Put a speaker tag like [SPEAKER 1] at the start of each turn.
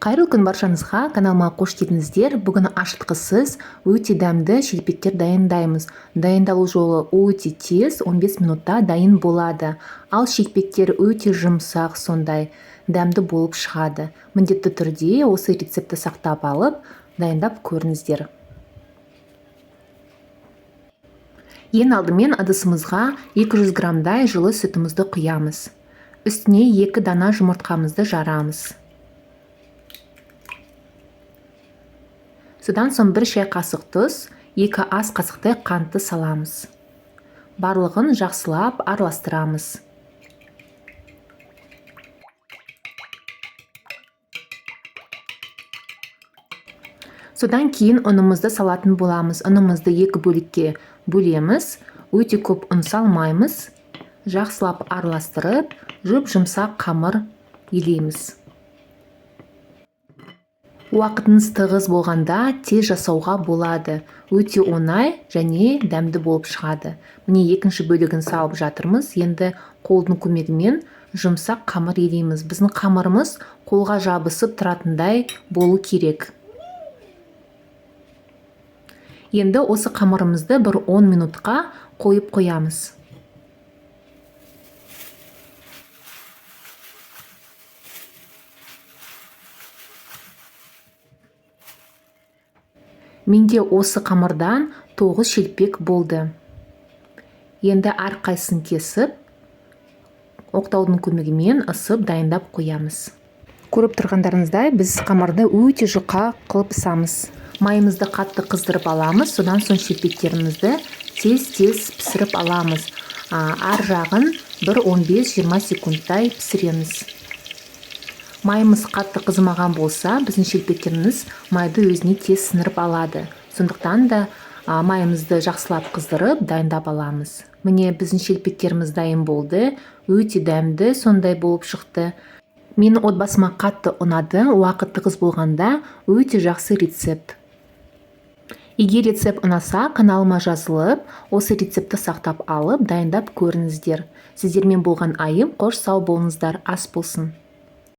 [SPEAKER 1] Қайырлы күн баршаңызға, каналыма қош келдіңіздер. Бүгін ашытқысыз өте дәмді шелпектер дайындаймыз. Дайындалу жолы өте тез, 15 минутта дайын болады. Ал шелпектер өте жұмсақ, сондай дәмді болып шығады. Міндетті түрде осы рецепті сақтап алып, дайындап көріңіздер. Ең алдымен ыдысымызға 200 граммдай жылы сүтімізді құямыз. Үстіне 2 дана жұмыртқамызды жарамыз. Содан соң 1 шай қасық тұз, 2 ас қасықтай қантты саламыз. Барлығын жақсылап араластырамыз. Содан кейін ұнымызды салатын боламыз. Ұнымызды 2 бөлікке бөлеміз. Өте көп ұн салмаймыз. Жақсылап араластырып, жұп-жұмсақ қамыр елейміз. Уақытыңыз тығыз болғанда тез жасауға болады. Өте оңай және дәмді болып шығады. Міне екінші бөлігін салып жатырмыз. Енді қолдың көмегімен жұмсақ қамыр елейміз. Біздің қамырымыз қолға жабысып тұратындай болу керек. Енді осы қамырымызды бір 10 минутқа қойып қоямыз. Менде осы қамырдан 9 шелпек болды. Енді әрқайсысын кесіп, оқтаудың көмегімен ысып дайындап қоямыз. Көріп тұрғандарыңыздай, біз қамырды өте жұқа қылып ысамыз. Майымызды қатты қыздырып аламыз, содан соң шелпектерімізді тез-тез пісіріп аламыз. Әр жағын 15-20 секундтай пісіреміз. Майымыз қатты қызымаған болса, біздің шелпектеріміз майды өзіне тез сіңіріп алады. Сондықтан да майымызды жақсылап қыздырып, дайындап аламыз. Міне біздің шелпектеріміз дайын болды. Өте дәмді сондай болып шықты. Менің отбасыма қатты ұнады. Уақыт тығыз болғанда өте жақсы рецепт. Егер рецепт ұнаса, каналыма жазылып, осы рецепті сақтап алып, дайындап көріңіздер. Сіздермен болған айым, қош сау болыңыздар, ас болсын.